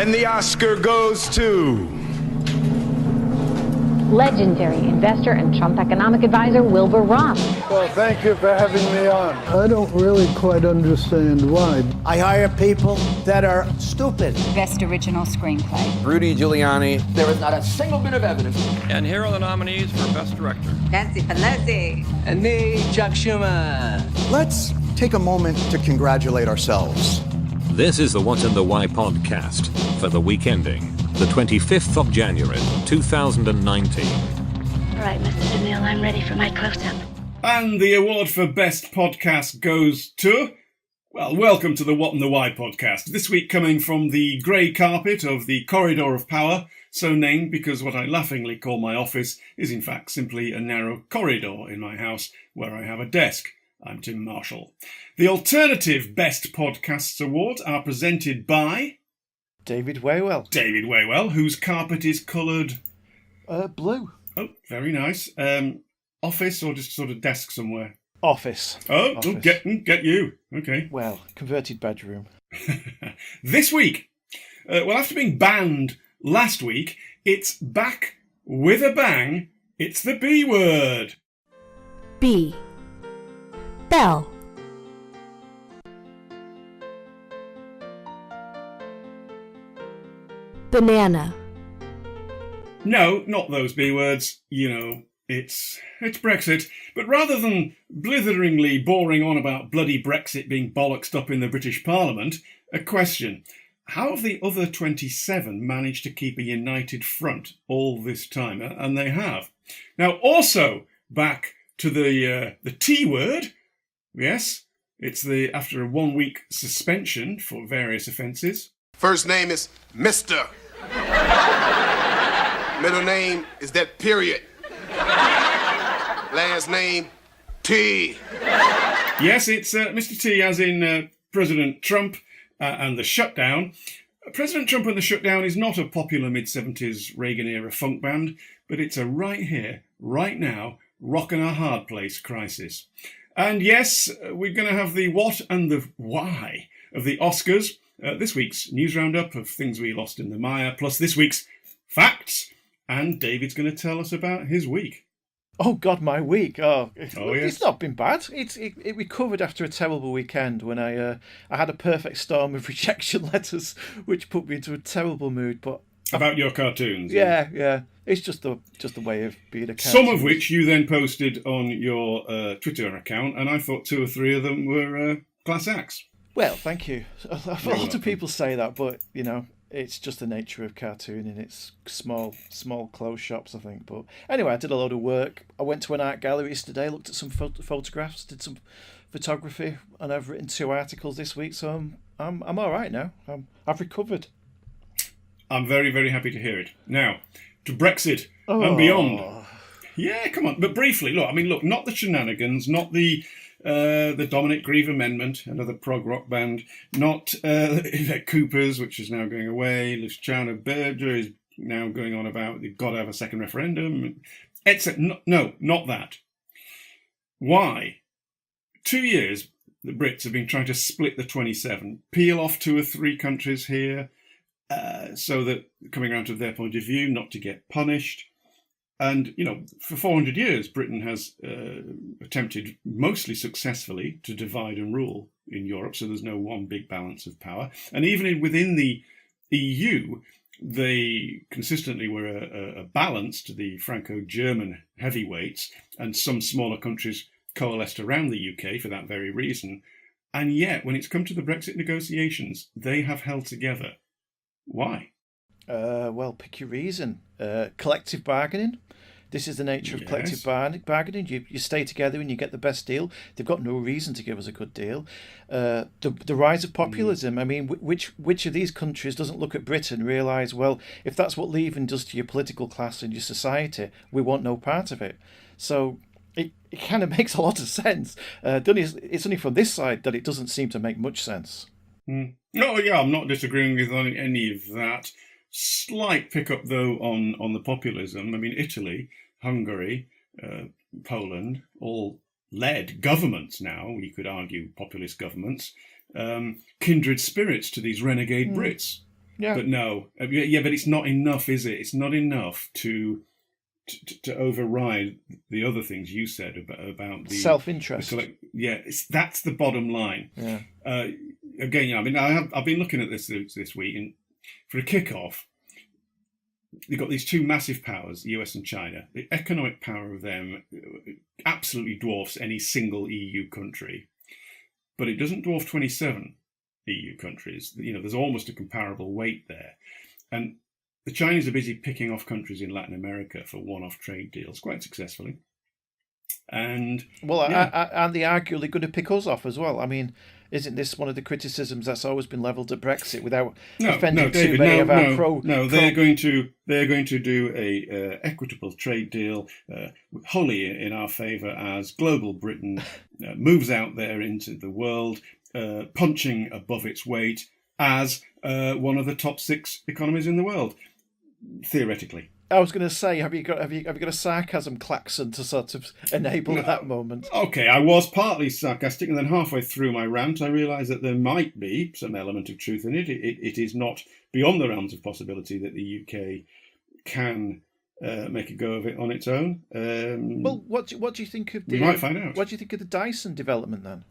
And the Oscar goes to... legendary investor and Trump economic advisor Wilbur Ross. Well, thank you for having me on. I don't really quite understand why. I hire people that are stupid. Best original screenplay. Rudy Giuliani. There is not a single bit of evidence. And here are the nominees for Best Director. Nancy Pelosi. And me, Chuck Schumer. Let's take a moment to congratulate ourselves. This is the What and the Why podcast for the week ending the 25th of January, 2019. All right, Mr. DeMille, I'm ready for my close-up. And the award for Best Podcast goes to... well, welcome to the What and the Why podcast. This week coming from the grey carpet of the Corridor of Power, so named because what I laughingly call my office is in fact simply a narrow corridor in my house where I have a desk. I'm Tim Marshall. The alternative Best Podcasts Awards are presented by... David Waywell. David Waywell, whose carpet is coloured... blue. Oh, very nice. Office or just sort of desk somewhere? Office. Oh, Office. Get you. Okay. Well, converted bedroom. This week, well, after being banned last week, it's back with a bang. It's the B word. B. Bell. Banana. No, not those B words. You know, it's Brexit. But rather than blitheringly boring on about bloody Brexit being bollocksed up in the British Parliament, a question. How have the other 27 managed to keep a united front all this time? And they have. Now, also back to the T word. Yes, it's after a 1-week suspension for various offences. First name is Mr. Middle name is that period. Last name, T. Yes, it's Mr. T as in President Trump and the Shutdown. President Trump and the Shutdown is not a popular mid-70s Reagan-era funk band, but it's a right here, right now, rockin' a hard place crisis. And yes, we're going to have the what and the why of the Oscars. This week's news roundup of things we lost in the mire, plus this week's facts. And David's going to tell us about his week. Oh, God, my week. Oh yes. It's not been bad. It recovered after a terrible weekend when I had a perfect storm of rejection letters, which put me into a terrible mood. But about your cartoons? Yeah. It's just the way of being a cartoon. Some of which you then posted on your Twitter account, and I thought 2 or 3 of them were class acts. Well, thank you. A lot of people say that, but, you know, it's just the nature of cartooning. It's small clothes shops, I think. But anyway, I did a lot of work. I went to an art gallery yesterday, looked at some photographs, did some photography, and I've written 2 articles this week, so I'm all right now. I've recovered. I'm very, very happy to hear it. Now, to Brexit and beyond. Yeah, come on. But briefly, look, not the shenanigans, not the Dominic Grieve Amendment, another prog rock band, not Yvette Cooper's, which is now going away, Luciano Berger is now going on about they've got to have a second referendum, etc. No, not that. Why? 2 years, the Brits have been trying to split the 27, peel off 2 or 3 countries here, so that, coming around to their point of view, not to get punished. And, you know, for 400 years, Britain has attempted, mostly successfully, to divide and rule in Europe, so there's no one big balance of power. And even within the EU, they consistently were a balance to the Franco-German heavyweights, and some smaller countries coalesced around the UK for that very reason. And yet, when it's come to the Brexit negotiations, they have held together. Why? Well, pick your reason. Collective bargaining. This is the nature of collective bargaining. You stay together and you get the best deal. They've got no reason to give us a good deal. The rise of populism. I mean, which of these countries doesn't look at Britain and realise, well, if that's what leaving does to your political class and your society, we want no part of it. So it kind of makes a lot of sense. It's only from this side that it doesn't seem to make much sense. No, yeah, I'm not disagreeing with any of that. Slight pickup, though, on the populism. I mean, Italy, Hungary, Poland, all led governments now, you could argue populist governments, kindred spirits to these renegade Brits. Yeah. But no, but it's not enough, is it? It's not enough to override the other things you said about the self-interest. That's the bottom line. Yeah. Again, I mean, I've been looking at this week, and for a kick-off, you've got these two massive powers, the US and China. The economic power of them absolutely dwarfs any single EU country, but it doesn't dwarf 27 EU countries. There's almost a comparable weight there. And the Chinese are busy picking off countries in Latin America for one-off trade deals quite successfully. And aren't they arguably going to pick us off as well? I mean, isn't this one of the criticisms that's always been levelled at Brexit without offending too many of our pro? No, they're going to do a equitable trade deal wholly in our favour as global Britain moves out there into the world, punching above its weight as one of the top 6 economies in the world, theoretically. I was going to say, have you got a sarcasm klaxon to sort of enable that moment? Okay, I was partly sarcastic, and then halfway through my rant, I realised that there might be some element of truth in it. It is not beyond the realms of possibility that the UK can make a go of it on its own. Well, what do you think of the? We might find out. What do you think of the Dyson development then?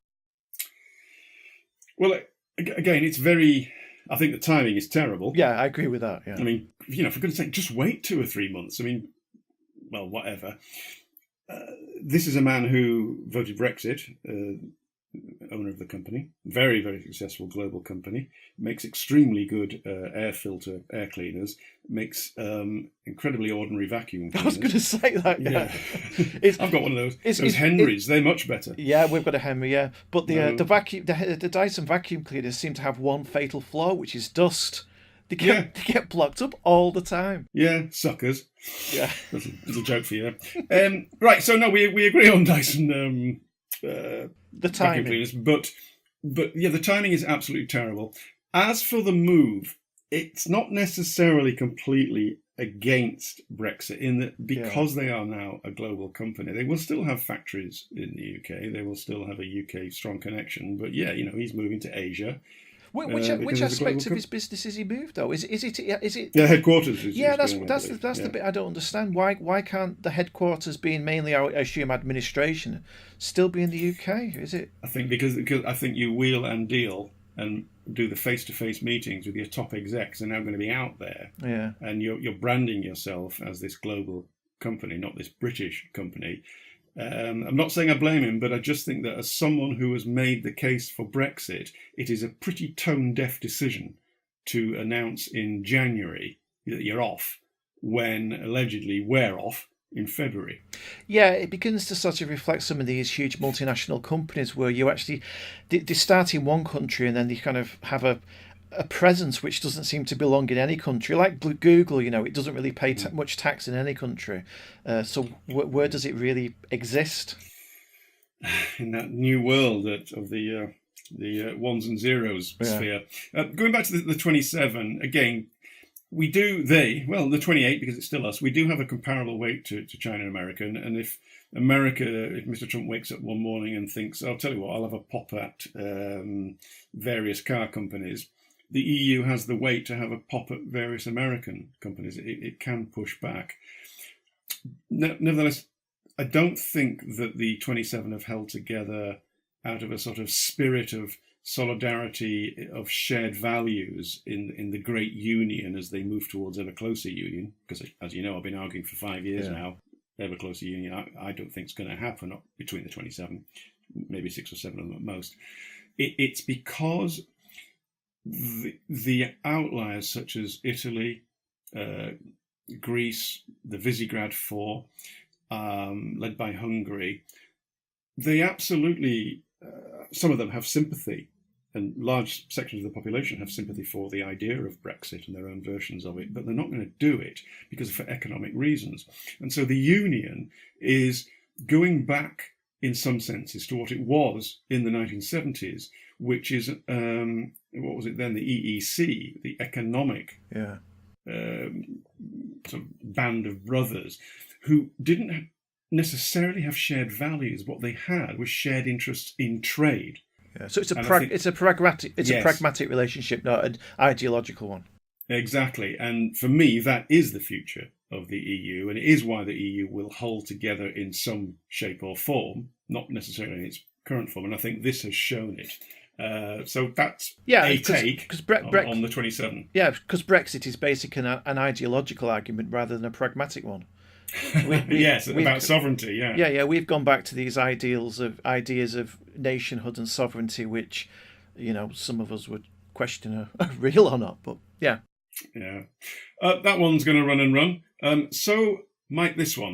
Well, again, it's very. I think the timing is terrible. Yeah, I agree with that. Yeah. I mean, for goodness sake, just wait 2 or 3 months. I mean, well, whatever. This is a man who voted Brexit, owner of the company, very, very successful global company, makes extremely good air cleaners, makes incredibly ordinary vacuum cleaners. I was going to say that, yeah. I've got one of those. Those Henrys, they're much better. Yeah, we've got a Henry, yeah. But the Dyson vacuum cleaners seem to have one fatal flaw, which is dust. They get blocked up all the time. Yeah, suckers. Yeah. That's a joke for you. Right, so no, we agree on Dyson the timing. Cleaners, but the timing is absolutely terrible. As for the move, it's not necessarily completely against Brexit in that because they are now a global company, they will still have factories in the UK. They will still have a UK strong connection. But he's moving to Asia. Which aspect of his business is he moved though? Is it? The headquarters. That's the bit I don't understand. Why can't the headquarters, being mainly, I assume, administration, still be in the UK? Is it? I think because I think you wheel and deal and do the face-to-face meetings with your top execs are now going to be out there. Yeah. And you're branding yourself as this global company, not this British company. I'm not saying I blame him, but I just think that as someone who has made the case for Brexit, it is a pretty tone-deaf decision to announce in January that you're off when allegedly we're off in February. Yeah, it begins to sort of reflect some of these huge multinational companies where you actually, they start in one country and then they kind of have a presence which doesn't seem to belong in any country. Like Google, it doesn't really pay much tax in any country. So where does it really exist? In that new world of the ones and zeros sphere. Going back to the 27, again, the 28, because it's still us, we do have a comparable weight to China and America. And if Mr. Trump wakes up one morning and thinks, I'll tell you what, I'll have a pop at various car companies, the EU has the weight to have a pop at various American companies. It can push back. Nevertheless, I don't think that the 27 have held together out of a sort of spirit of solidarity, of shared values in the great union as they move towards ever closer union. Because, as you know, I've been arguing for 5 years now, ever closer union, I don't think it's going to happen, not between the 27, maybe 6 or 7 of them at most. It's because the outliers such as Italy, Greece, the Visegrad Four, led by Hungary, they absolutely, some of them have sympathy, and large sections of the population have sympathy for the idea of Brexit and their own versions of it, but they're not going to do it because for economic reasons. And so the union is going back in some senses to what it was in the 1970s, which is, what was it then, the EEC, the economic sort of band of brothers, who didn't necessarily have shared values. What they had was shared interests in trade. Yeah. So it's a pragmatic relationship, not an ideological one. Exactly. And for me, that is the future of the EU, and it is why the EU will hold together in some shape or form, not necessarily in its current form. And I think this has shown it. So that's a take on the 27. Yeah, because Brexit is basically an ideological argument rather than a pragmatic one. Yes, about sovereignty. Yeah. Yeah. We've gone back to these ideas of nationhood and sovereignty, which, some of us would question are real or not. But yeah. Yeah. That one's going to run and run. So might this one.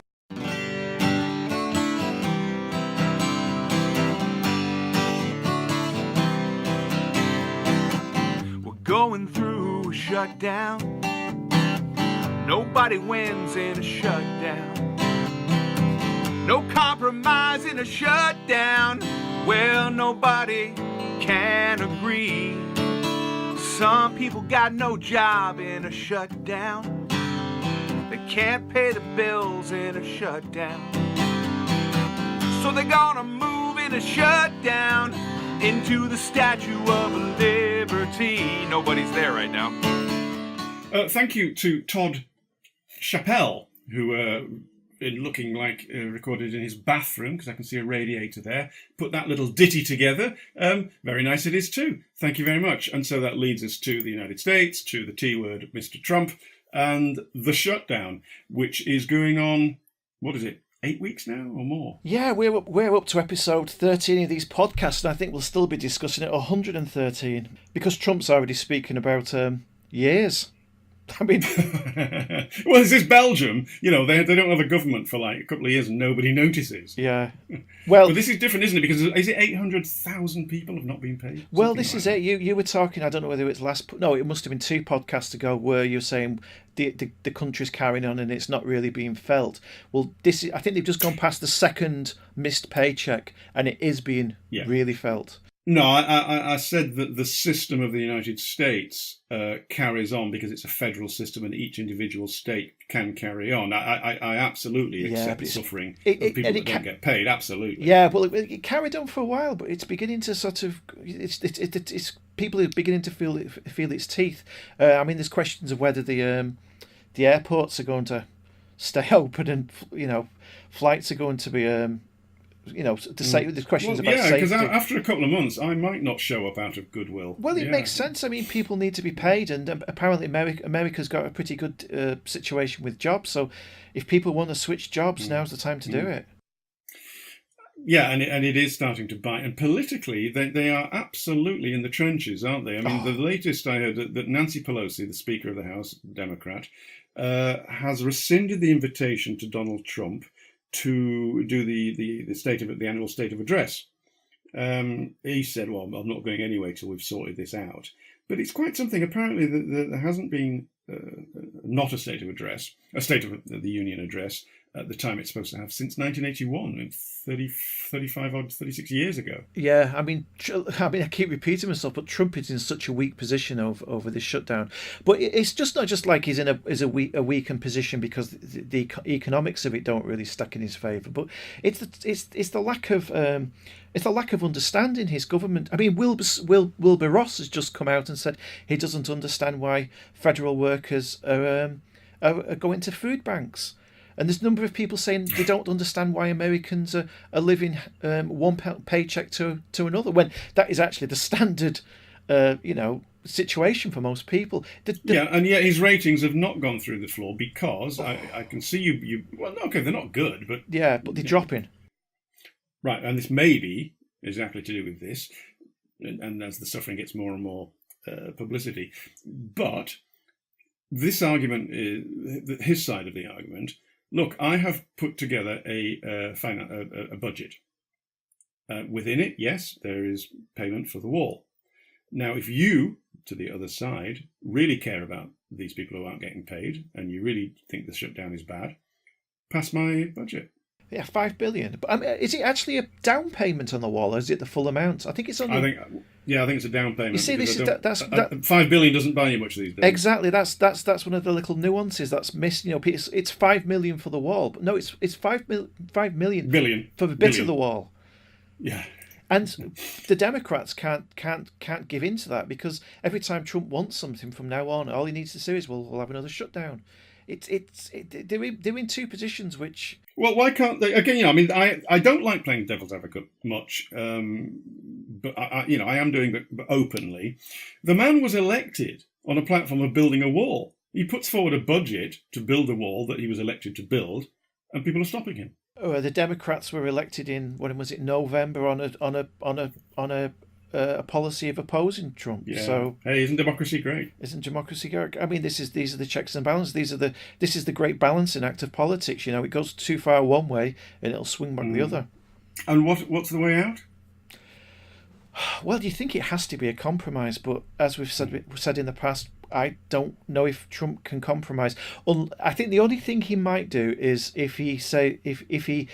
Going through a shutdown. Nobody wins in a shutdown. No compromise in a shutdown. Well, nobody can agree. Some people got no job in a shutdown. They can't pay the bills in a shutdown. So they're gonna move in a shutdown into the Statue of Liberty. Nobody's there right now. Thank you to Todd Chappelle, who, in looking like recorded in his bathroom, because I can see a radiator there, put that little ditty together. Very nice it is too. Thank you very much. And so that leads us to the United States, to the T word, Mr. Trump, and the shutdown, which is going on, 8 weeks now or more? Yeah, we're up to episode 13 of these podcasts, and I think we'll still be discussing it 113, because Trump's already speaking about years. I mean, well, this is Belgium. They don't have a government for like a couple of years and nobody notices. Yeah. Well, but this is different, isn't it? Because is it 800,000 people have not been paid? Well, this is it. You were talking. I don't know whether it's it must have been 2 podcasts ago where you're saying the country's carrying on and it's not really being felt. Well, I think they've just gone past the second missed paycheck and it is being really felt. No, I said that the system of the United States carries on because it's a federal system and each individual state can carry on. I absolutely accept the suffering of people that don't get paid, absolutely. Yeah, well, it carried on for a while, but it's beginning to sort of... It's people are beginning to feel its teeth. I mean, there's questions of whether the airports are going to stay open and, flights are going to be... to say there's questions about safety. Yeah, because after a couple of months, I might not show up out of goodwill. Well, it makes sense. I mean, people need to be paid, and apparently America's got a pretty good situation with jobs. So, if people want to switch jobs, now's the time to do it. Yeah, and it is starting to bite. And politically, they are absolutely in the trenches, aren't they? I mean, the latest I heard that Nancy Pelosi, the Speaker of the House, Democrat, has rescinded the invitation to Donald Trump to do the annual State of Address. He said, well, I'm not going anyway till we've sorted this out. But it's quite something. Apparently, there hasn't been not a State of Address, a State of the Union address at the time it's supposed to have since 1981, 36 years ago. Yeah, I mean, I keep repeating myself, but Trump is in such a weak position over this shutdown. But it's just not just like he's in a weakened position because the economics of it don't really stack in his favour. But it's the lack of understanding his government. I mean, Wilbur Ross has just come out and said he doesn't understand why federal workers are going to food banks. And there's a number of people saying they don't understand why Americans are living one paycheck to another, when that is actually the standard, situation for most people. And yet his ratings have not gone through the floor because I can see you. Well, okay, they're not good, but they're dropping. Right, and this may be exactly to do with this, and as the suffering gets more and more publicity, but this argument is his side of the argument. Look, I have put together a budget. Within it, yes, there is payment for the wall. Now, if you, to the other side, really care about these people who aren't getting paid, and you really think the shutdown is bad, pass my budget. Yeah, $5 billion. But is it actually a down payment on the wall, or is it the full amount? I think it's only. I think it's a down payment. You see, $5 billion doesn't buy you much these days. Exactly. That's one of the little nuances that's missed. It's $5 million for the wall, but no, it's $5 million billion for the bit of the wall. Yeah. And the Democrats can't give in to that, because every time Trump wants something from now on, all he needs to say is, "Well, we'll have another shutdown." They're in two positions which. Well, why can't they? Again, I mean, I don't like playing devil's advocate much, but I am doing it openly. The man was elected on a platform of building a wall. He puts forward a budget to build a wall that he was elected to build, and people are stopping him. Oh, the Democrats were elected in, when was it, November, on a policy of opposing Trump. Yeah. So hey, isn't democracy great? Isn't democracy great? I mean, these are the checks and balances. This is the great balancing act of politics. It goes too far one way and it'll swing back the other. And what's the way out? Well, you think it has to be a compromise, but as we've said in the past, I don't know if Trump can compromise. I think the only thing he might do is if he.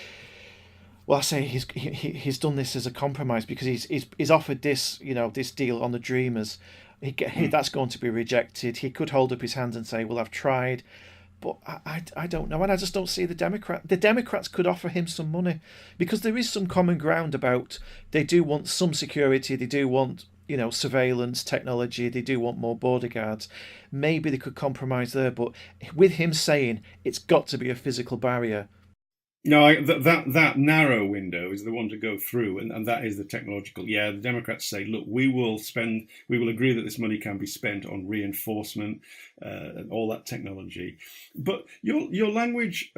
Well, I say he's done this as a compromise, because he's offered this this deal on the Dreamers. That's going to be rejected. He could hold up his hand and say, "Well, I've tried," but I don't know, and I just don't see the Democrats could offer him some money, because there is some common ground about they do want some security, they do want surveillance technology, they do want more border guards. Maybe they could compromise there, but with him saying it's got to be a physical barrier. No, that narrow window is the one to go through, and that is the technological. Yeah, the Democrats say, look, we will agree that this money can be spent on reinforcement and all that technology. But your language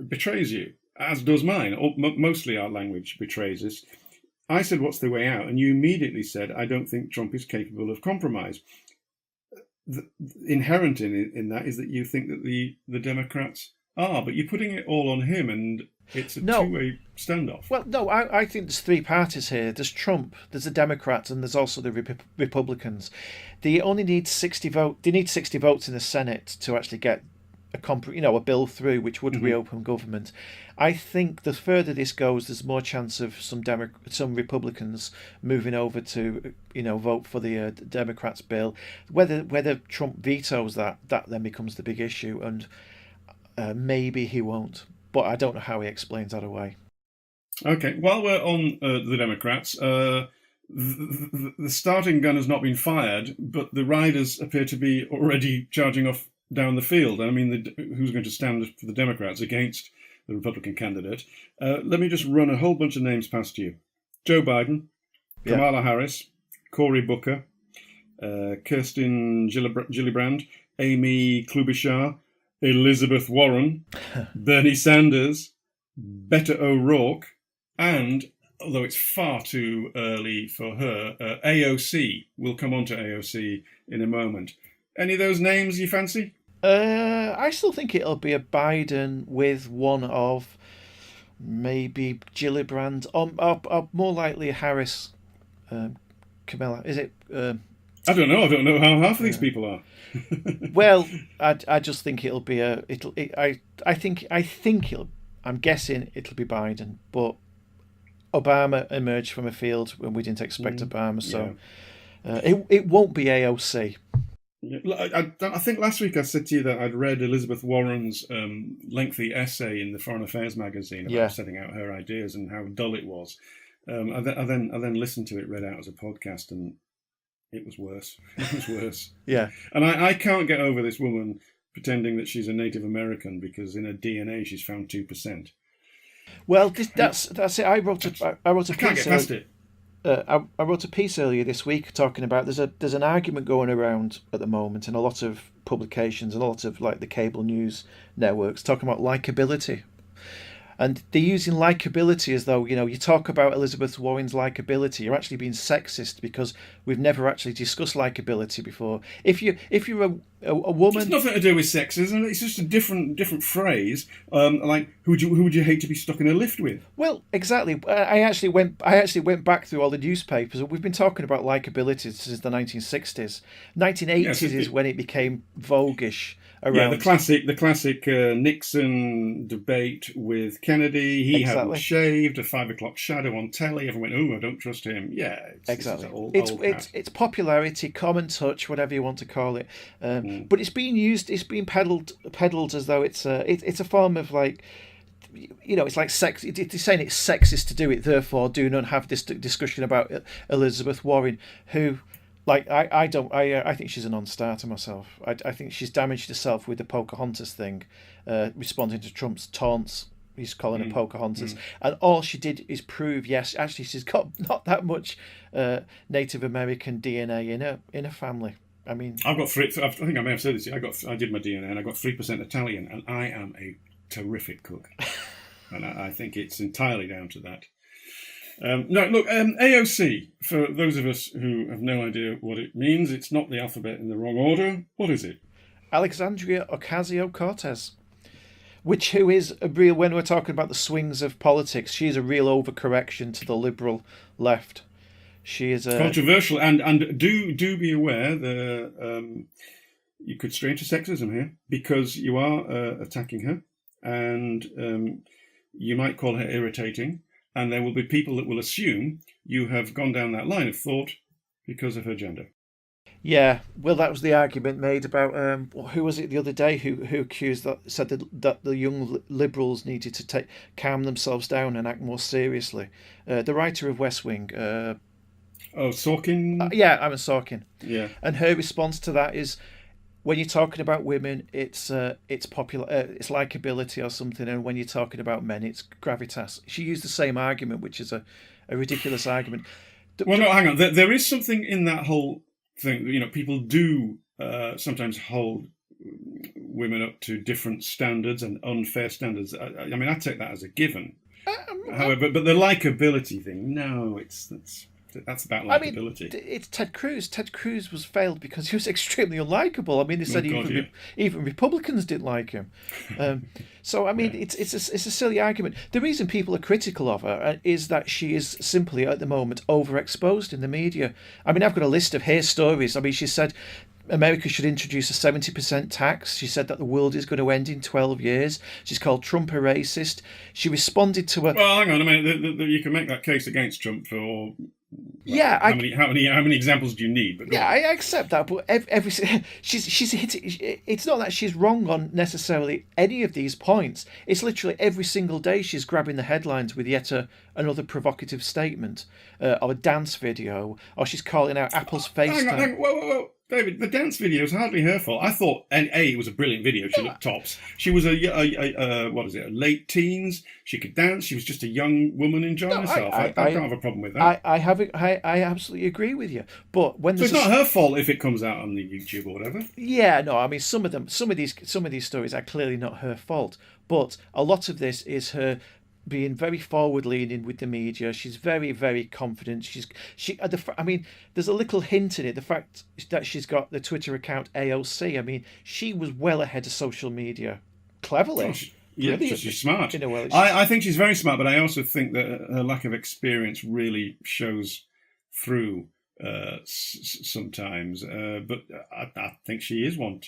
betrays you, as does mine. Mostly our language betrays us. I said, what's the way out? And you immediately said, I don't think Trump is capable of compromise. Inherent in that is that you think that the Democrats are, but you're putting it all on him, and it's a two-way standoff. Well, no, I think there's three parties here. There's Trump, there's the Democrats, and there's also the Republicans. They only need 60 votes. They need 60 votes in the Senate to actually get a bill through, which would reopen government. I think the further this goes, there's more chance of some Republicans moving over to vote for the Democrats' bill. Whether Trump vetoes that then becomes the big issue, and maybe he won't. But I don't know how he explains that away. Okay, while we're on the Democrats, the starting gun has not been fired, but the riders appear to be already charging off down the field. I mean, who's going to stand for the Democrats against the Republican candidate? Let me just run a whole bunch of names past you. Joe Biden, Kamala Harris, Cory Booker, Kirsten Gillibrand, Amy Klobuchar, Elizabeth Warren, Bernie Sanders, Beto O'Rourke, and, although it's far too early for her, AOC. We'll come on to AOC in a moment. Any of those names you fancy? I still think it'll be a Biden with one of maybe Gillibrand, or more likely a Harris, Kamala. Is it? I don't know. I don't know how half of these people are. Well, I just think it'll be I'm guessing it'll be Biden, but Obama emerged from a field when we didn't expect Obama, so it won't be AOC. Yeah. I think last week I said to you that I'd read Elizabeth Warren's lengthy essay in the Foreign Affairs magazine about setting out her ideas and how dull it was. I then listened to it read out as a podcast, and it was worse. It was worse. Yeah. And I can't get over this woman pretending that she's a Native American because in her DNA she's found 2%. Well, that's it. I wrote a piece. I can't get past it. I wrote a piece earlier this week talking about there's an argument going around at the moment in a lot of publications and a lot of like the cable news networks talking about likability. And they're using likability as though, you talk about Elizabeth Warren's likability, you're actually being sexist because we've never actually discussed likability before. If you're a woman, it's nothing to do with sexism. It's just a different phrase. Like who would you hate to be stuck in a lift with? Well, exactly. I actually went back through all the newspapers. We've been talking about likability since the 1960s. 1980s is when it became voguish. Around. Yeah, the classic Nixon debate with Kennedy. He hadn't shaved, a 5 o'clock shadow on telly. Everyone went, "Oh, I don't trust him." Yeah, exactly. It's popularity, common touch, whatever you want to call it. But it's being used. It's being peddled as though it's a form of like it's like sex. It's saying it's sexist to do it. Therefore, do not have this discussion about Elizabeth Warren, who, like, I think she's a non-starter myself. I think she's damaged herself with the Pocahontas thing, responding to Trump's taunts. He's calling her Pocahontas, and all she did is prove, yes, actually, she's got not that much Native American DNA in her family. I mean, I've got three. I think I may have said this. I did my DNA, and I got 3% Italian, and I am a terrific cook, and I think it's entirely down to that. No, look, AOC, for those of us who have no idea what it means, it's not the alphabet in the wrong order. What is it? Alexandria Ocasio-Cortez, who is a real, when we're talking about the swings of politics, she's a real overcorrection to the liberal left. She is controversial, and do be aware that you could stray into sexism here, because you are attacking her, and you might call her irritating, and there will be people that will assume you have gone down that line of thought because of her gender. Yeah, well, that was the argument made about who was it the other day who said that the young liberals needed to calm themselves down and act more seriously. The writer of West Wing. Sorkin. Emma Sorkin. Yeah, and her response to that is, when you're talking about women, it's popular, it's likability or something, and when you're talking about men, it's gravitas. She used the same argument, which is a ridiculous argument. Well, no, hang on. There is something in that whole thing. People do sometimes hold women up to different standards and unfair standards. I mean, I take that as a given. However, but the likability thing, no, that's about likability. I mean, it's Ted Cruz. Ted Cruz was failed because he was extremely unlikable. I mean, they said even Republicans didn't like him. So, I mean, it's a silly argument. The reason people are critical of her is that she is simply, at the moment, overexposed in the media. I mean, I've got a list of her stories. I mean, she said America should introduce a 70% tax. She said that the world is going to end in 12 years. She's called Trump a racist. She responded to a... Well, hang on a minute. You can make that case against Trump for... Yeah, how many examples do you need? But I accept that, but she's hit. It's not that she's wrong on necessarily any of these points. It's literally every single day she's grabbing the headlines with yet another provocative statement, or a dance video, or she's calling out Apple's FaceTime. Hang on, whoa. David, the dance video is hardly her fault. I thought, it was a brilliant video. She looked tops. She was a late teens. She could dance. She was just a young woman enjoying herself. I don't have a problem with that. I absolutely agree with you. But when so it's not her fault if it comes out on the YouTube or whatever. Yeah, no. I mean, some of these stories are clearly not her fault. But a lot of this is her being very forward-leaning with the media. She's very, very confident. I mean, there's a little hint in it. The fact that she's got the Twitter account AOC. I mean, she was well ahead of social media, cleverly. She's smart. I think she's very smart, but I also think that her lack of experience really shows through sometimes. But I think she is one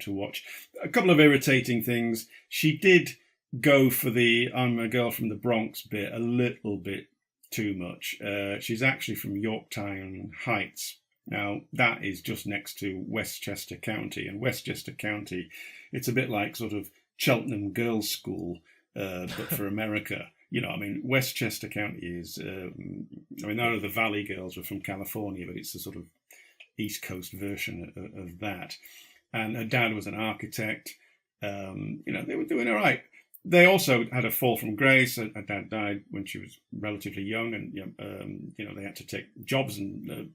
to watch. A couple of irritating things. She did go for the I'm a girl from the Bronx bit a little bit too much. She's actually from Yorktown Heights. Now, that is just next to Westchester County. And Westchester County, it's a bit like sort of Cheltenham Girls' School, but for America. I mean, Westchester County is... none of the Valley Girls were from California, but it's a sort of East Coast version of that. And her dad was an architect. They were doing all right. They also had a fall from grace. Her dad died when she was relatively young, and they had to take jobs and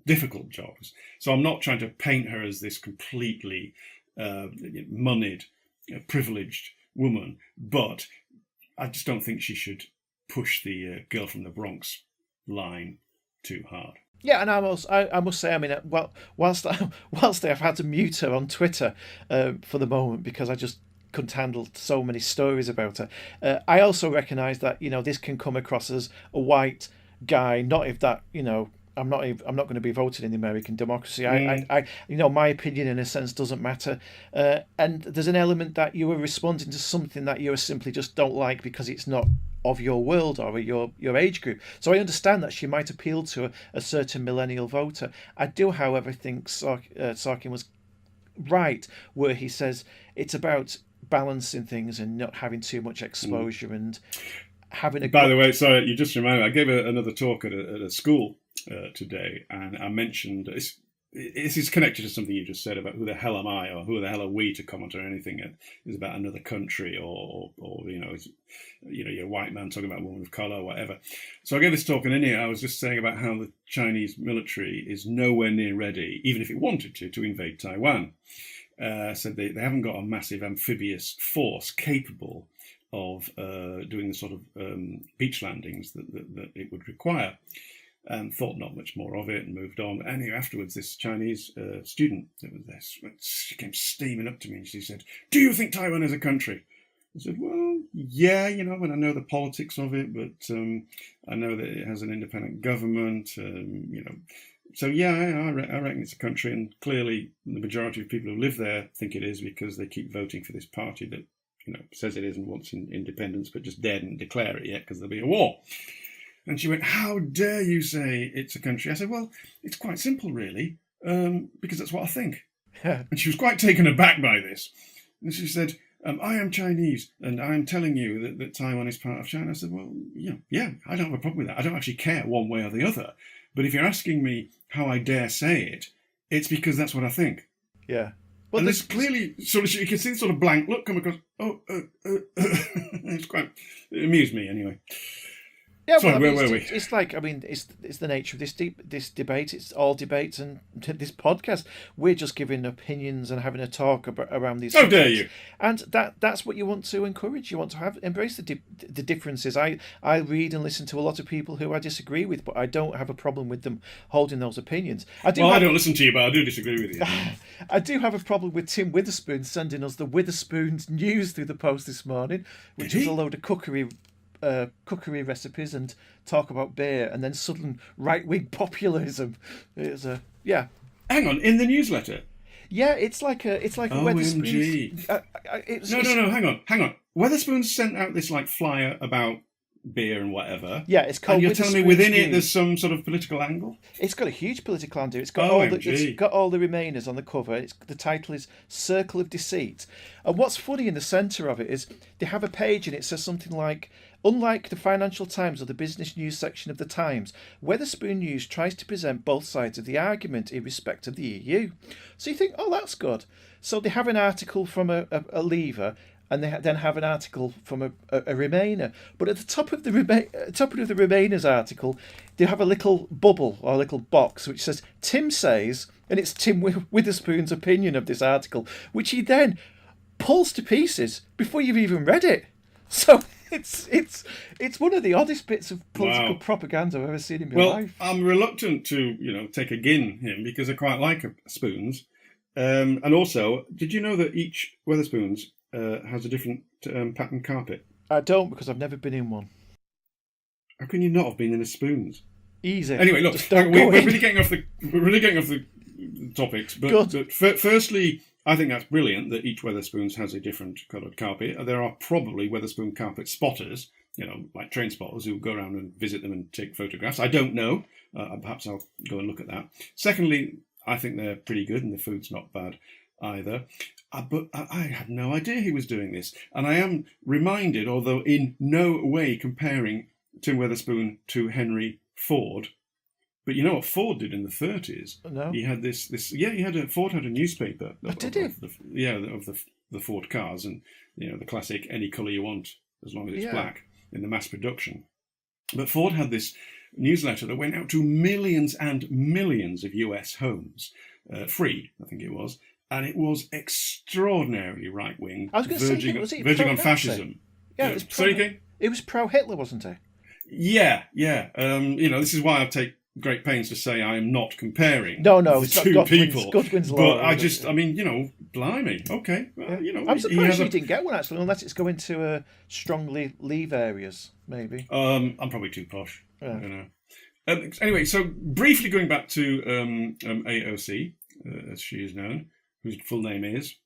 difficult jobs. So I'm not trying to paint her as this completely moneyed, privileged woman, but I just don't think she should push the girl from the Bronx line too hard. Yeah, and I must say, I mean, whilst I've had to mute her on Twitter for the moment because I just couldn't handle so many stories about her. I also recognise that this can come across as a white guy. Not if that I'm not going to be voted in the American democracy. I my opinion in a sense doesn't matter. And there's an element that you are responding to something that you simply just don't like because it's not of your world or your age group. So I understand that she might appeal to a certain millennial voter. I do, however, think Sorkin was right where he says it's about balancing things and not having too much exposure and having a... By the way, sorry, you just reminded me, I gave another talk at a school today, and I mentioned... This is connected to something you just said about who the hell am I, or who the hell are we to comment on anything that is about another country, or you're a white man talking about a woman of colour, or whatever. So I gave this talk, and in it I was just saying about how the Chinese military is nowhere near ready, even if it wanted to invade Taiwan. Said they haven't got a massive amphibious force capable of doing the sort of beach landings that it would require. And thought not much more of it and moved on. But anyway, afterwards, this Chinese student that was there, she came steaming up to me and she said, "Do you think Taiwan is a country?" I said, "Well, yeah, and I know the politics of it, but I know that it has an independent government, So yeah, I reckon it's a country, and clearly the majority of people who live there think it is because they keep voting for this party that, says it is and wants independence, but just daren't declare it yet because there'll be a war." And she went, "How dare you say it's a country?" I said, "Well, it's quite simple, really, because that's what I think." And she was quite taken aback by this. And she said, "I am Chinese, and I am telling you that Taiwan is part of China." I said, "Well, yeah, I don't have a problem with that. I don't actually care one way or the other. But if you're asking me how I dare say it, it's because that's what I think." Yeah. Well, and there's clearly sort of, you can see the sort of blank look come across. It amused me anyway. Yeah, sorry, where were we? It's like, it's the nature of this debate. It's all debates, and this podcast, we're just giving opinions and having a talk around these. How dare you? And that's what you want to encourage. You want to embrace the differences. I read and listen to a lot of people who I disagree with, but I don't have a problem with them holding those opinions. I don't listen to you, but I do disagree with you. I do have a problem with Tim Witherspoon sending us the Witherspoon's news through the post this morning, which is a load of cookery recipes and talk about beer, and then sudden right-wing populism. It's yeah. Hang on, in the newsletter. Yeah, it's like a Wetherspoons. No, hang on. Wetherspoons sent out this flyer about beer and whatever. Yeah, it's called. And you're telling me within it there's some sort of political angle? It's got a huge political angle. It's got all the Remainers on the cover. The title is "Circle of Deceit," and what's funny in the centre of it is they have a page and it says something like, "Unlike the Financial Times or the business news section of the Times, Wetherspoon News tries to present both sides of the argument in respect of the EU." So you think, oh, that's good. So they have an article from a Leaver, and they then have an article from a Remainer. But at the top of the Remainers article, they have a little bubble or a little box which says "Tim says," and it's Tim Witherspoon's opinion of this article, which he then pulls to pieces before you've even read it. So it's one of the oddest bits of political propaganda I've ever seen in my life. I'm reluctant to take again him because I quite like Spoons, and also, did you know that each Wetherspoons has a different pattern carpet? I don't, because I've never been in one. How can you not have been in a Spoons? Easy. Anyway, look, we're really getting off the topics, but firstly, I think that's brilliant that each Wetherspoons has a different coloured carpet. There are probably Wetherspoon carpet spotters, like train spotters, who go around and visit them and take photographs. I don't know. Perhaps I'll go and look at that. Secondly, I think they're pretty good and the food's not bad either. But I had no idea he was doing this. And I am reminded, although in no way comparing Tim Wetherspoon to Henry Ford, but you know what Ford did in the 30s? No. He had Ford had a newspaper. Did he? Of the Ford cars, and the classic any colour you want as long as it's black in the mass production. But Ford had this newsletter that went out to millions and millions of US homes, free, I think it was, and it was extraordinarily right wing, verging on fascism. Yeah, it was pro Hitler, wasn't it? Yeah. This is why I take great pains to say I am not comparing the two people. Godwin's law, but blimey, okay. Well, I'm surprised you didn't get one, actually, unless it's going to strongly leave areas, maybe. I'm probably too posh. I don't know. Anyway, so briefly going back to AOC, as she is known, whose full name is?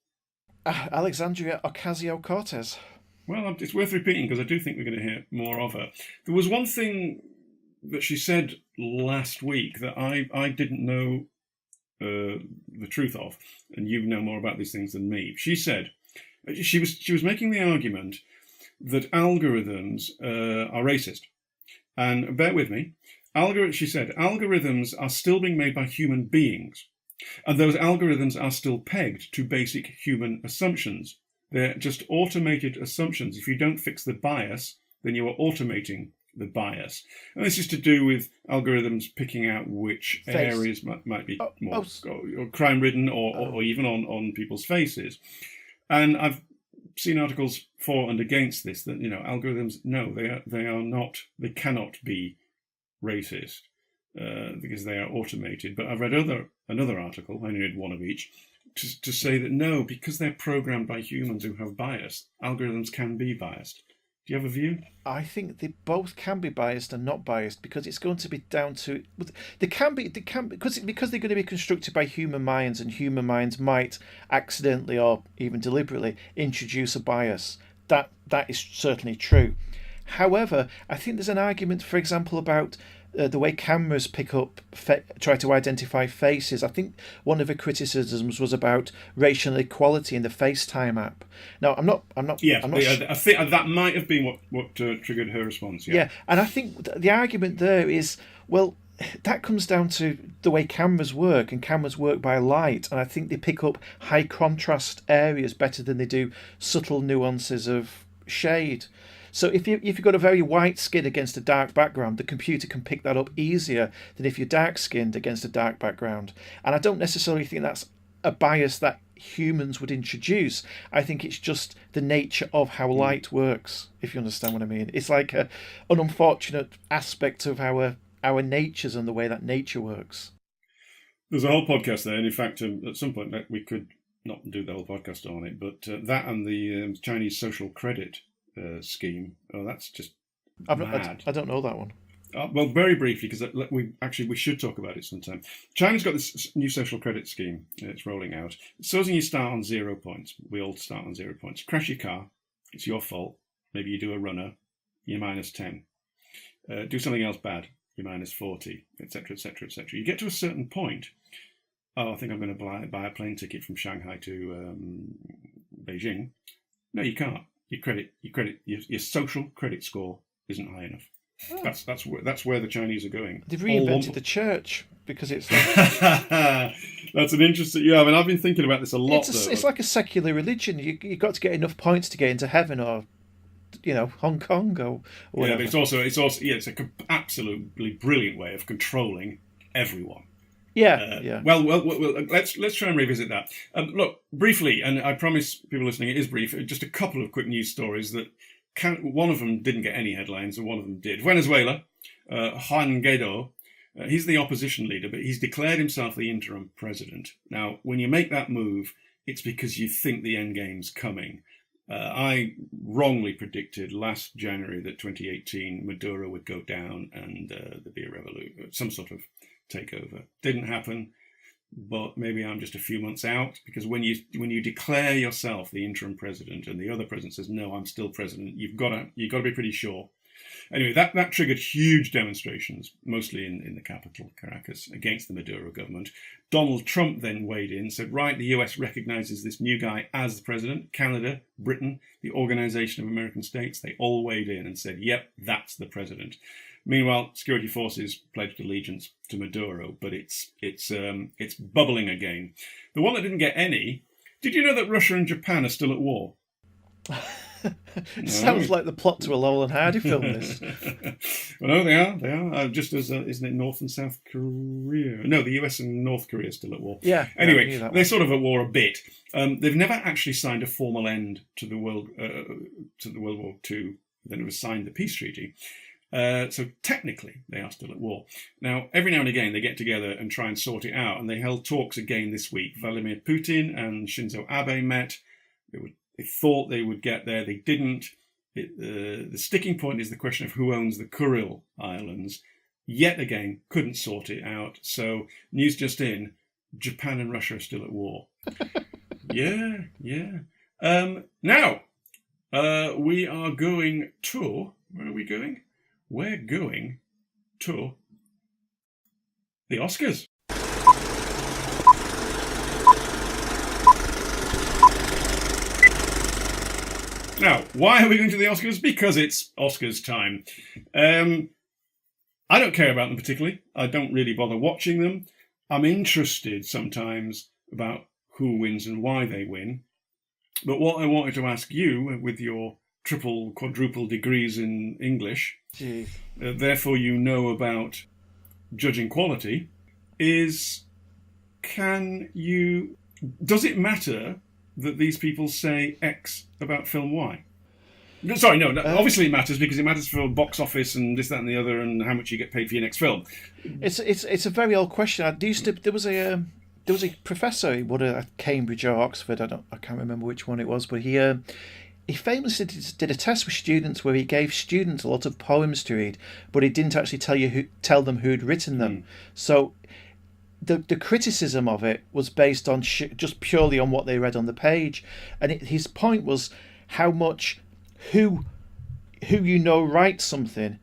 Alexandria Ocasio-Cortez. Well, it's worth repeating because I do think we're going to hear more of her. There was one thing that she said last week that I didn't know the truth of, and you know more about these things than me. She said She was making the argument that algorithms are racist. And bear with me, she said, algorithms are still being made by human beings. And those algorithms are still pegged to basic human assumptions. They're just automated assumptions. If you don't fix the bias, then you are automating the bias. And this is to do with algorithms picking out which areas might be more or crime-ridden or even on people's faces. And I've seen articles for and against this, that, algorithms, no, they cannot be racist because they are automated. But I've read another article, I only read one of each, to say that no, because they're programmed by humans who have bias, algorithms can be biased. Do you have a view? I think they both can be biased and not biased, because it's going to be down to they can be because they're going to be constructed by human minds, and human minds might accidentally or even deliberately introduce a bias. That is certainly true. However, I think there's an argument, for example, about the way cameras try to identify faces. I think one of the criticisms was about racial equality in the FaceTime app. Now, I'm not. I think that might have been what triggered her response. Yeah, and I think the argument there is, well, that comes down to the way cameras work, and cameras work by light, and I think they pick up high contrast areas better than they do subtle nuances of shade. So if you've got a very white skin against a dark background, the computer can pick that up easier than if you're dark-skinned against a dark background. And I don't necessarily think that's a bias that humans would introduce. I think it's just the nature of how light works, if you understand what I mean. It's like an unfortunate aspect of our natures and the way that nature works. There's a whole podcast there, and in fact, at some point we could not do the whole podcast on it, but that and the Chinese social credit scheme. Oh, that's just mad. I don't know that one. Well, very briefly, because we should talk about it sometime. China's got this new social credit scheme. It's rolling out. Supposing you start on 0 points. We all start on 0 points. Crash your car. It's your fault. Maybe you do a runner. You're -10. Do something else bad. You're -40, etc., etc., etc. You get to a certain point. Oh, I think I'm going to buy a plane ticket from Shanghai to Beijing. No, you can't. Your social credit score isn't high enough. Oh. That's where the Chinese are going. They've reinvented the church, because it's that's an interesting. Yeah, I mean, I've been thinking about this a lot. It's like a secular religion. You've got to get enough points to get into heaven, or Hong Kong or whatever. Yeah, but it's an absolutely brilliant way of controlling everyone. Yeah. Well, let's try and revisit that. Look, briefly, and I promise people listening it is brief, just a couple of quick news stories that one of them didn't get any headlines and one of them did. Venezuela, Juan Guaido, he's the opposition leader, but he's declared himself the interim president. Now, when you make that move, it's because you think the end game's coming. I wrongly predicted last January that 2018 Maduro would go down and there'd be a revolution, some sort of takeover. Didn't happen, but maybe I'm just a few months out, because when you declare yourself the interim president and the other president says, no, I'm still president, you've got to be pretty sure. Anyway, that triggered huge demonstrations, mostly in the capital, Caracas, against the Maduro government. Donald Trump then weighed in, said, right, the US recognizes this new guy as the president. Canada, Britain, the Organization of American States, they all weighed in and said, yep, that's the president. Meanwhile, security forces pledged allegiance to Maduro, but it's bubbling again. The one that didn't get any, did you know that Russia and Japan are still at war? No. Sounds like the plot to a Laurel and Hardy film, this. Well, no, they are. Just as, isn't it North and South Korea? No, the US and North Korea are still at war. Yeah. Anyway, they're sort of at war a bit. They've never actually signed a formal end to the World War II. They never signed the peace treaty. So technically, they are still at war. Now, every now and again, they get together and try and sort it out. And they held talks again this week. Vladimir Putin and Shinzo Abe met. They thought they would get there. They didn't. The sticking point is the question of who owns the Kuril Islands. Yet again, couldn't sort it out. So, news just in, Japan and Russia are still at war. Yeah. Now, we are going to... Where are we going? We're going to the Oscars. Now, why are we going to the Oscars? Because it's Oscars time. I don't care about them particularly. I don't really bother watching them. I'm interested sometimes about who wins and why they win. But what I wanted to ask you, with your triple, quadruple degrees in English, therefore you know about judging quality, is does it matter that these people say X about film Y? Sorry, no. Obviously, it matters because it matters for box office and this, that, and the other, and how much you get paid for your next film. It's a very old question. There was a professor, at Cambridge or Oxford. I can't remember which one it was, but he famously did a test with students where he gave students a lot of poems to read, but he didn't actually tell them who'd written them. So the criticism of it was based on just purely on what they read on the page, and his point was how much who writes something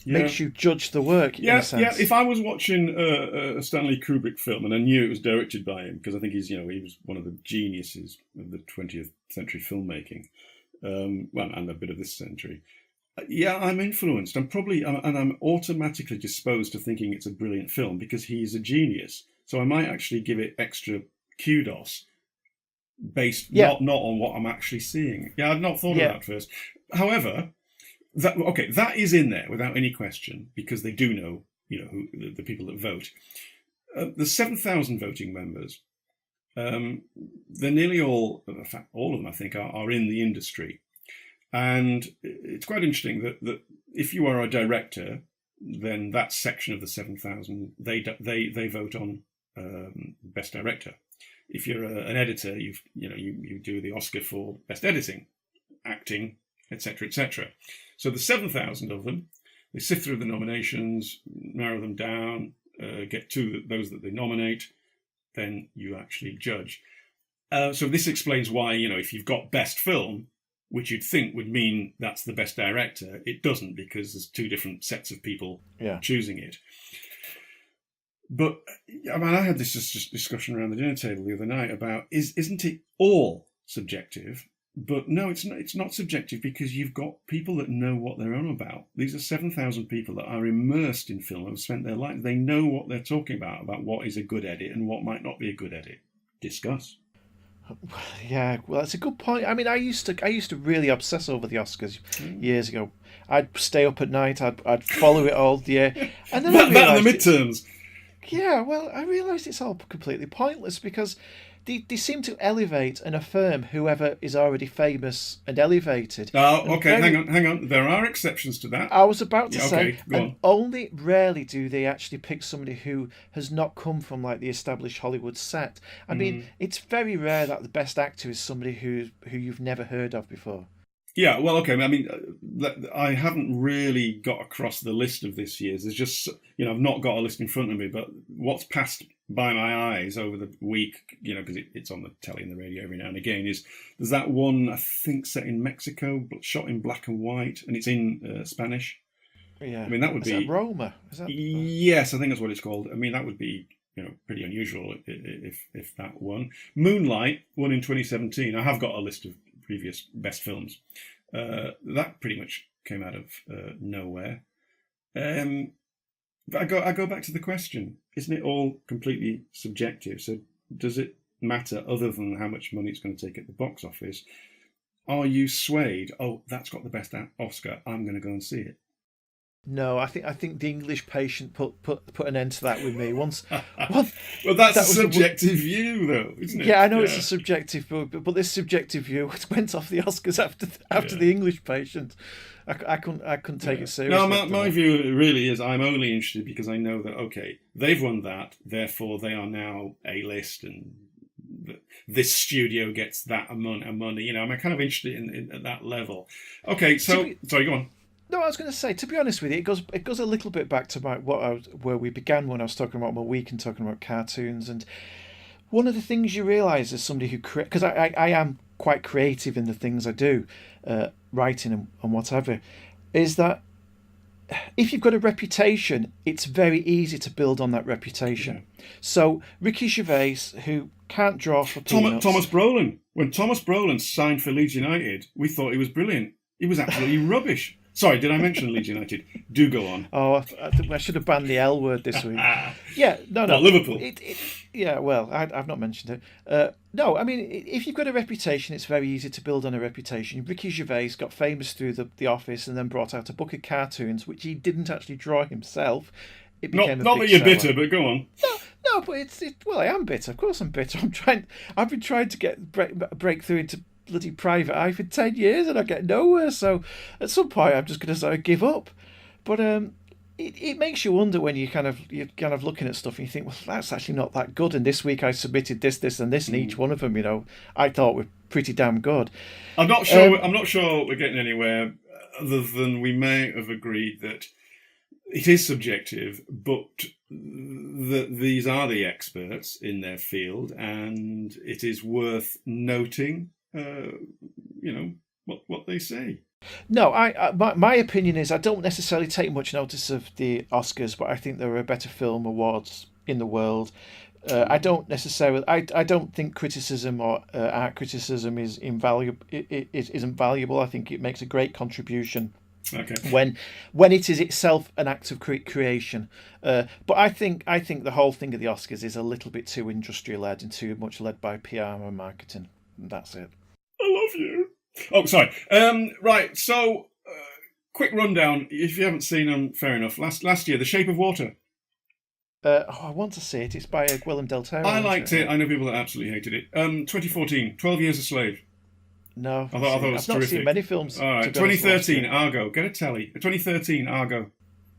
makes you judge the work. In a sense. If I was watching a Stanley Kubrick film and I knew it was directed by him, because I think he was one of the geniuses of the 20th century filmmaking, and a bit of this century. I'm influenced. I'm automatically disposed to thinking it's a brilliant film because he's a genius. So I might actually give it extra kudos based not on what I'm actually seeing. I'd not thought of that first. However, that is in there without any question because they do know, who the people that vote. The 7,000 voting members, they're nearly all, in fact, all of them, I think, are in the industry. And it's quite interesting that if you are a director, then that section of the 7,000, they vote on best director. If you're an editor, you do the Oscar for best editing, acting, etc., etc. So the 7,000 of them, they sift through the nominations, narrow them down, get to those that they nominate, then you actually judge. So this explains why, if you've got best film, which you'd think would mean that's the best director, it doesn't because there's two different sets of people choosing it. But I had this discussion around the dinner table the other night about isn't it all subjective? But no, it's not subjective because you've got people that know what they're on about. These are 7,000 people that are immersed in film and have spent their life. They know what they're talking about what is a good edit and what might not be a good edit. Discuss. Yeah, well, that's a good point. I mean, I used to really obsess over the Oscars years ago. I'd stay up at night. I'd follow it all year, and then that and the midterms. Yeah, well, I realised it's all completely pointless because they seem to elevate and affirm whoever is already famous and elevated. Oh, okay, hang on. There are exceptions to that. I was about to say, and only rarely do they actually pick somebody who has not come from like the established Hollywood set. I mean, it's very rare that the best actor is somebody who you've never heard of before. Yeah, well, okay. I mean, I haven't really got across the list of this year's. There's just, I've not got a list in front of me, but what's passed by my eyes over the week, because it's on the telly and the radio every now and again, there's that one, I think, set in Mexico, shot in black and white, and it's in Spanish. Yeah. I mean, that would be... Roma? Yes, I think that's what it's called. I mean, that would be, pretty unusual if that won. Moonlight won in 2017. I have got a list of previous best films. That pretty much came out of nowhere. But I go back to the question: isn't it all completely subjective? So does it matter other than how much money it's going to take at the box office? Are you swayed? Oh, that's got the best Oscar. I'm going to go and see it. No, I think the English patient put an end to that with me once. Well, that's a subjective view, though, isn't it? Yeah, I know it's a subjective view, but this subjective view went off the Oscars after the English patient. I couldn't take it seriously. No, my view really is I'm only interested because I know that they've won that, therefore they are now A-list and this studio gets that amount of money. I'm kind of interested in at that level. Okay, so sorry, go on. No, I was going to say, to be honest with you, it goes a little bit back to where we began when I was talking about my week and talking about cartoons. And one of the things you realise as somebody who because I am quite creative in the things I do, writing and whatever, is that if you've got a reputation, it's very easy to build on that reputation. Yeah. So Ricky Gervais, who Can't draw for peanuts. Thomas Brolin. When Thomas Brolin signed for Leeds United, we thought he was brilliant. He was absolutely rubbish. Sorry, did I mention Leeds United? Do go on. Oh, I should have banned the L word this week. Yeah, no. Not Liverpool. Yeah, well, I've not mentioned it. No, I mean, if you've got a reputation, it's very easy to build on a reputation. Ricky Gervais got famous through The Office and then brought out a book of cartoons, which he didn't actually draw himself. It became not that you're bitter, but go on. No, but well, I am bitter. Of course, I'm bitter. I've been trying to get break through into bloody private eye for 10 years, and I get nowhere. So at some point, I'm just going to sort of give up. But it makes you wonder when you're kind of looking at stuff and you think, well, that's actually not that good. And this week I submitted this, and this, and each one of them, I thought were pretty damn good. I'm not sure we're getting anywhere, other than we may have agreed that it is subjective, but these are the experts in their field, and it is worth noting, what they say. No, my opinion is I don't necessarily take much notice of the Oscars, but I think there are better film awards in the world. I don't necessarily. I don't think criticism or art criticism is invaluable. It isn't valuable. I think it makes a great contribution. Okay. When it is itself an act of creation, but I think the whole thing of the Oscars is a little bit too industry led and too much led by PR and marketing. That's it. I love you. Oh, sorry. Right. So, quick rundown. If you haven't seen them, fair enough. Last year, The Shape of Water. I want to see it. It's by Guillem del Toro. I liked it. I know people that absolutely hated it. 2014, 12 Years a Slave. No, I thought it was I've terrific. not seen many films. All right, 2013, Argo. Get a telly. 2013, Argo.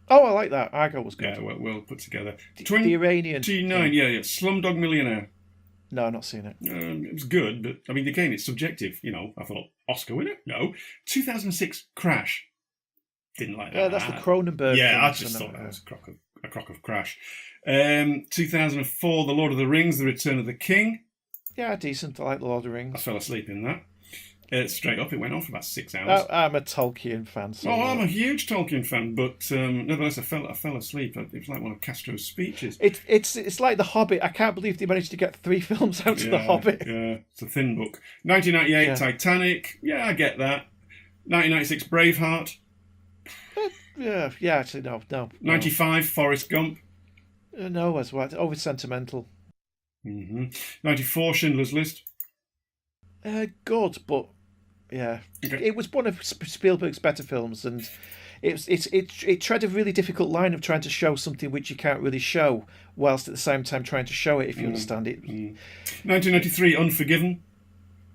Oh, I like that. Argo was good. Yeah, well put together. The Iranian. 29, yeah. Slumdog Millionaire. No, I've not seen it. It was good, but I mean, again, it's subjective. I thought Oscar winner. No, 2006, Crash. Didn't like that. Yeah, that's the Cronenberg. Yeah, I just thought that was a crock of Crash. 2004, The Lord of the Rings: The Return of the King. Yeah, decent. I like The Lord of the Rings. I fell asleep in that. Straight up, it went on for about 6 hours. I'm a Tolkien fan. So I'm a huge Tolkien fan, but nevertheless, I fell asleep. It was like one of Castro's speeches. It's like The Hobbit. I can't believe they managed to get 3 films out of The Hobbit. Yeah, it's a thin book. 1998, Titanic. Yeah, I get that. 1996, Braveheart. Yeah. Actually, no. 95, Forrest Gump. No, as well. Always sentimental. 94, Schindler's List. Good, but yeah, okay. It was one of Spielberg's better films, and it tread a really difficult line of trying to show something which you can't really show, whilst at the same time trying to show it if you understand it. 1993, Unforgiven.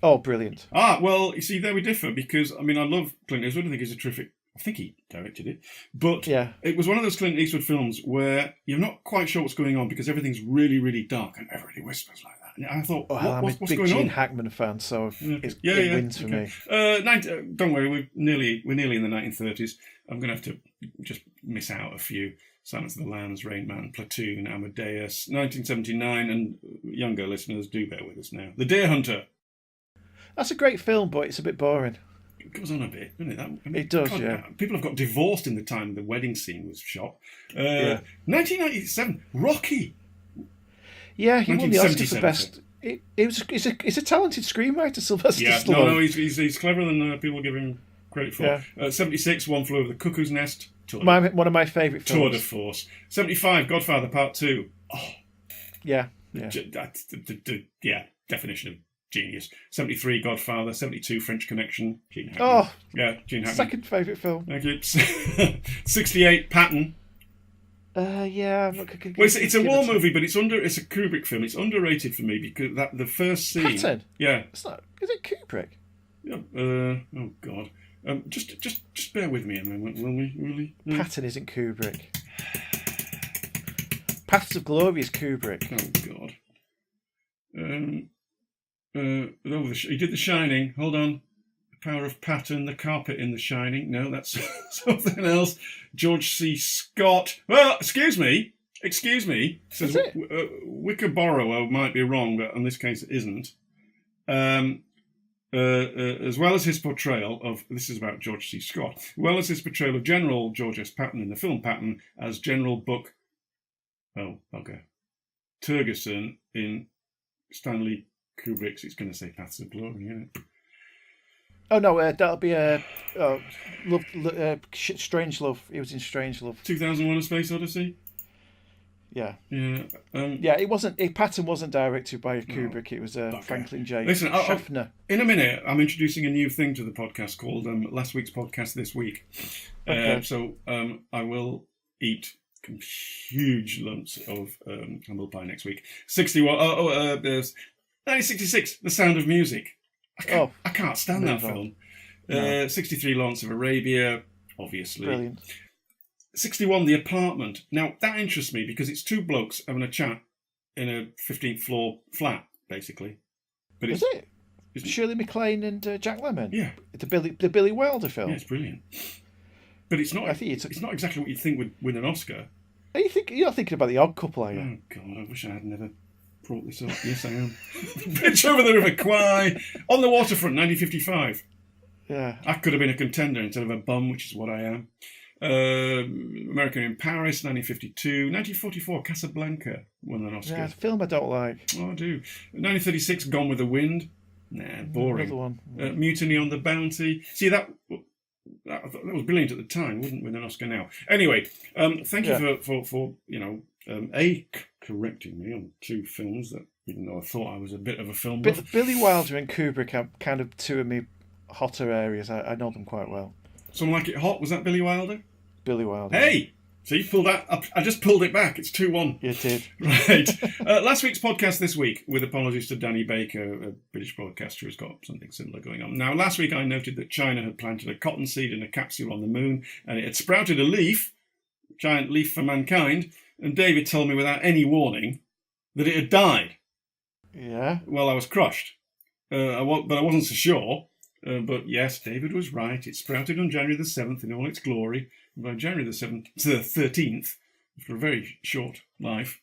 Oh, brilliant! Well, you see, there we differ, because I mean, I love Clint Eastwood. I think he's a terrific. I think he directed it, but it was one of those Clint Eastwood films where you're not quite sure what's going on because everything's really, really dark and everybody whispers like that. And I thought, I'm a big Gene Hackman fan, so it wins for me. Don't worry, we're nearly in the 1930s. I'm going to have to just miss out a few. Silence of the Lambs, Rain Man, Platoon, Amadeus, 1979, and younger listeners, do bear with us now. The Deer Hunter. That's a great film, but it's a bit boring. It goes on a bit, doesn't it? It does, yeah. People have got divorced in the time the wedding scene was shot. 1997, Rocky. Yeah, he won the Oscar for best. It's a talented screenwriter, Sylvester Stallone. No, he's cleverer than people give him credit for. 76, One Flew Over the Cuckoo's Nest. One of my favourite films. Tour de Force. 75, Godfather Part 2. Oh. Yeah. Definition of genius. 73, Godfather. 72, French Connection. Gene Hackman. Oh, yeah, Gene Hackman. Second favourite film. Thank you. 68, Patton. Yeah. It's a war movie, but it's a Kubrick film. It's underrated for me because the first scene. Patton. Yeah. Is it Kubrick? Yeah. Oh God. Just bear with me a moment, will we? Really? No. Patton isn't Kubrick. Paths of Glory is Kubrick. Oh God. He did The Shining. Hold on. The Power of Patton, the carpet in The Shining. No, that's something else. George C. Scott. Well, excuse me. It says Wicker Borrower might be wrong, but in this case it isn't. As well as his portrayal of, this is about George C. Scott, as well as his portrayal of General George S. Patton in the film Patton as General Buck Turgison in Stanley Kubrick's, it's going to say Paths of Glory, isn't it? Oh no, that'll be Strange Love. He was in Strange Love. 2001: A Space Odyssey. Yeah. Yeah. It wasn't. Patton wasn't directed by Kubrick. It was Franklin J. Listen, Schaffner. In a minute, I'm introducing a new thing to the podcast called Last Week's Podcast This Week. Okay. So I will eat huge lumps of humble pie next week. 1966, The Sound of Music. I can't stand that film. 63, Lawrence of Arabia, obviously. Brilliant. 61, The Apartment. Now, that interests me because it's two blokes having a chat in a 15th floor flat, basically. But Is it? Shirley MacLaine and Jack Lemmon? Yeah. The Billy Wilder film? Yeah, it's brilliant. But it's not. It's not exactly what you'd think would win an Oscar. You're not thinking about The Odd Couple, are you? Oh God, I wish I had never brought this up. Yes, I am. Bridge over the River Kwai, On the Waterfront, 1955. Yeah. I could have been a contender instead of a bum, which is what I am. American in Paris, 1952. 1944, Casablanca won an Oscar. Yeah, it's a film I don't like. Oh, I do. 1936, Gone with the Wind. Nah, boring. Another one. Mutiny on the Bounty. See, that was brilliant at the time. Wouldn't win an Oscar now. Anyway, thank you for correcting me on two films that, even though I thought I was a bit of a film buff. Billy Wilder and Kubrick are kind of two of me hotter areas. I know them quite well. Some Like It Hot, was that Billy Wilder? Billy Wilder. Hey! So you pulled that up. I just pulled it back. It's 2-1. You did. Right. Last week's podcast this week, with apologies to Danny Baker, a British broadcaster who's got something similar going on. Now, last week I noted that China had planted a cotton seed in a capsule on the moon, and it had sprouted a leaf, giant leaf for mankind, and David told me without any warning that it had died. Yeah. Well, I was crushed. But I wasn't so sure. But yes, David was right. It sprouted on January the 7th in all its glory. And by January the 13th, after a very short life,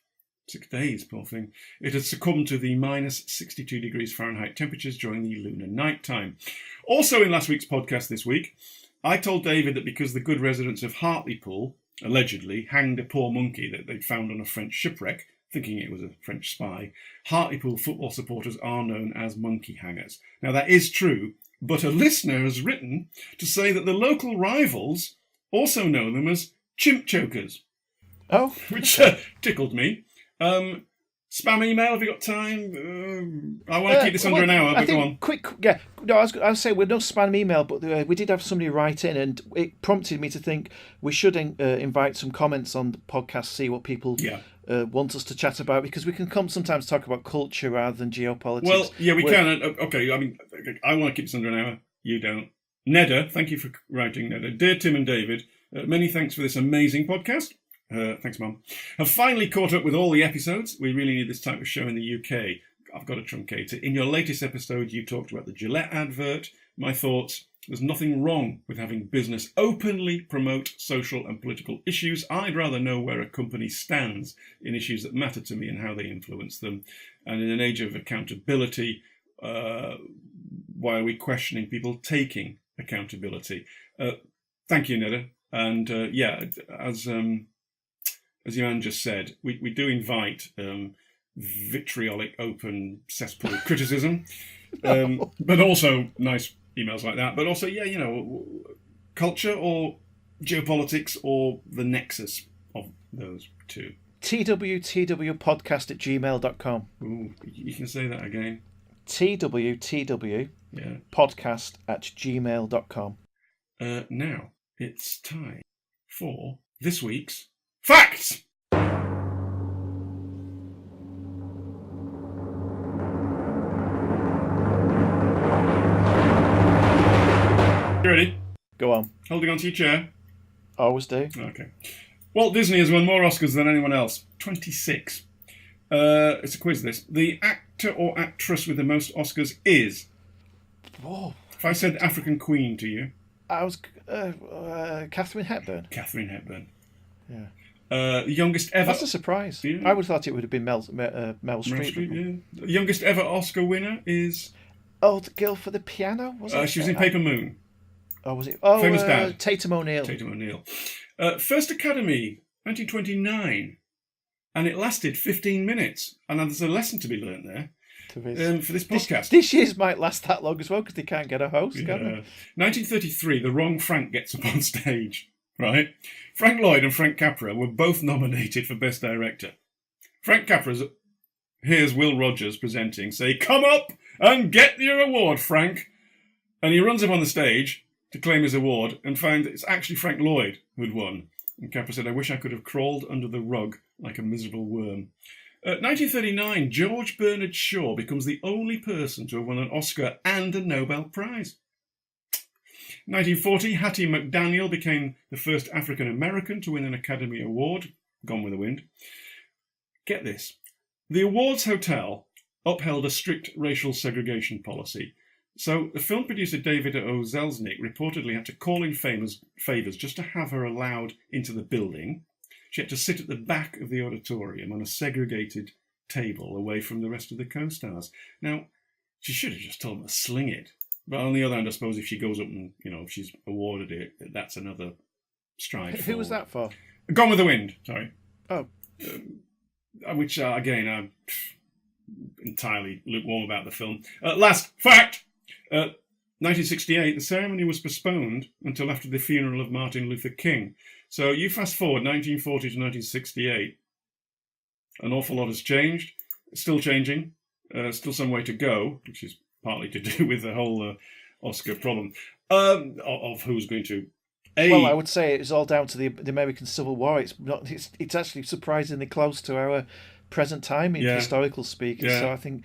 6 days, poor thing, it had succumbed to the minus 62 degrees Fahrenheit temperatures during the lunar night time. Also in last week's podcast this week, I told David that because the good residents of Hartlepool allegedly hanged a poor monkey that they'd found on a French shipwreck, thinking it was a French spy, Hartlepool football supporters are known as monkey hangers. Now that is true, but a listener has written to say that the local rivals also know them as chimp chokers. Oh. Which tickled me. Spam email, have you got time? I want to keep this under an hour, but go on. No, I was saying we're no spam email, but we did have somebody write in, and it prompted me to think we should invite some comments on the podcast, see what people want us to chat about, because we can sometimes talk about culture rather than geopolitics. Well, yeah, we can. Okay, I mean, I want to keep this under an hour. You don't. Nedda, thank you for writing, Nedda. Dear Tim and David, many thanks for this amazing podcast. Thanks, Mum. Have finally caught up with all the episodes. We really need this type of show in the UK. I've got to truncate it. In your latest episode, you talked about the Gillette advert. My thoughts: there's nothing wrong with having business openly promote social and political issues. I'd rather know where a company stands in issues that matter to me and how they influence them. And in an age of accountability, why are we questioning people taking accountability? Thank you, Nedda. And as your man just said, we do invite vitriolic, open cesspool criticism, but also nice emails like that. But also, culture or geopolitics or the nexus of those two. twtwpodcast@gmail.com. Ooh, you can say that again. twtw podcast@gmail.com. Now it's time for this week's facts. You ready? Go on. Holding on to your chair. Always do. Okay. Walt Disney has won more Oscars than anyone else. 26. It's a quiz, this. The actor or actress with the most Oscars is... Whoa. If I said African Queen to you... I was... Catherine Hepburn. Catherine Hepburn. Yeah. The youngest ever... That's a surprise. Yeah. I would have thought it would have been Mel Street. Yeah. The youngest ever Oscar winner is... Oh, the girl for the piano? Was it? She was in Paper Moon. Oh, was it? Oh, Famous Dad. Tatum O'Neill. Tatum O'Neill. First Academy, 1929. And it lasted 15 minutes. And there's a lesson to be learnt there. for this podcast. This year's might last that long as well because they can't get a host, can they? 1933, the wrong Frank gets up on stage, right? Frank Lloyd and Frank Capra were both nominated for Best Director. Frank Capra hears Will Rogers presenting, say, "Come up and get your award, Frank." And he runs up on the stage to claim his award and finds it's actually Frank Lloyd who'd won. And Capra said, "I wish I could have crawled under the rug like a miserable worm." 1939, George Bernard Shaw becomes the only person to have won an Oscar and a Nobel Prize. 1940, Hattie McDaniel became the first African American to win an Academy Award. Gone with the Wind. Get this. The awards hotel upheld a strict racial segregation policy. So the film producer David O. Selznick reportedly had to call in favours just to have her allowed into the building. She had to sit at the back of the auditorium on a segregated table away from the rest of the co-stars. Now, she should have just told them to sling it. But on the other hand, I suppose if she goes up and, if she's awarded it, that's another stride. Who was that for? Gone with the Wind, sorry. Oh. Which, again, I'm entirely lukewarm about the film. Last fact! 1968, the ceremony was postponed until after the funeral of Martin Luther King. So you fast forward 1940 to 1968, an awful lot has changed, still changing, still some way to go, which is partly to do with the whole Oscar problem of who's going to. Well, I would say it's all down to the American Civil War. It's actually surprisingly close to our present time in historical speaking. Yeah. So I think,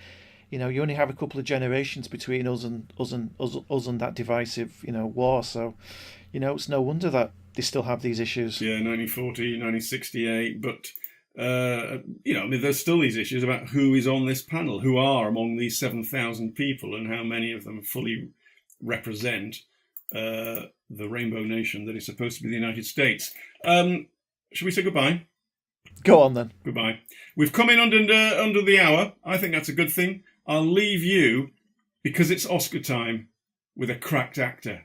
you only have a couple of generations between us and that divisive, war. So, it's no wonder that they still have these issues. Yeah, 1940, 1968, but there's still these issues about who is on this panel, who are among these 7,000 people, and how many of them fully represent the rainbow nation that is supposed to be the United States. Should we say goodbye? Go on then. Goodbye. We've come in under the hour. I think that's a good thing. I'll leave you, because it's Oscar time, with a cracked actor.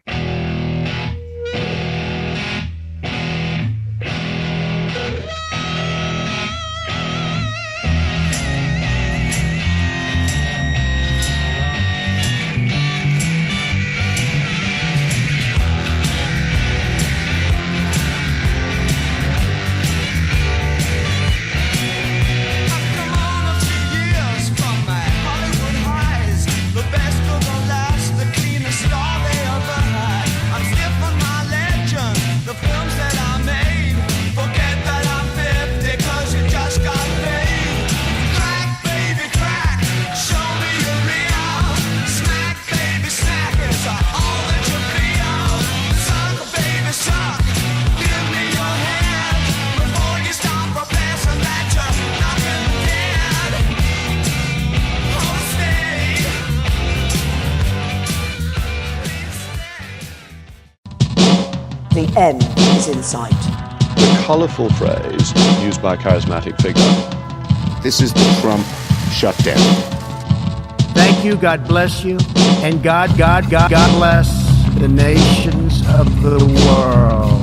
The end is in sight. The colourful phrase used by a charismatic figure. This is the Trump shutdown. Thank you, God bless you, and God bless the nations of the world.